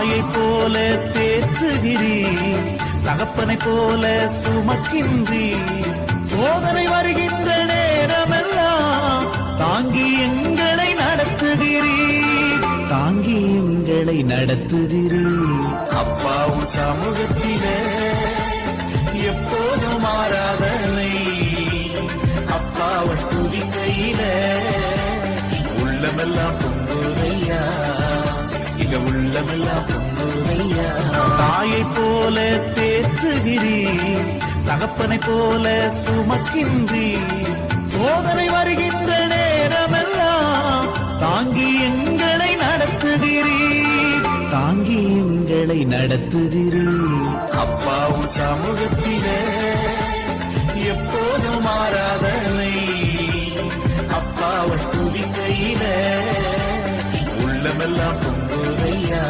தாயை போல தேற்றுகிறீர், தகப்பனை போல சுமக்கின்றீர். சோதனை வருகின்ற நேரமெல்லாம் தாங்கி எங்களை நடத்துகிறீர், தாங்கி எங்களை நடத்துகிறீர். அப்பாவும் சமூகத்திலே எப்போதும் மாறாதனை, அப்பாவை துதிக்கையில உள்ளமெல்லாம் பொங்குதையா, இங்க உள்ளமெல்லாம் பொங்குதையா. தாயை போல தேற்றுகிறீர், தகப்பனை போல சுமக்கின்றீர். சோதனை வருகின்ற நேரமெல்லாம் தாங்கி எங்களை நடத்துகிறீர், தாங்கி எங்களை நடத்துகிறீர். அப்பாவும் சமூகத்திலே எப்போதும் மாறாதனை, அப்பாவை துதிக்கையில உள்ளமெல்லாம் பொங்குதையா.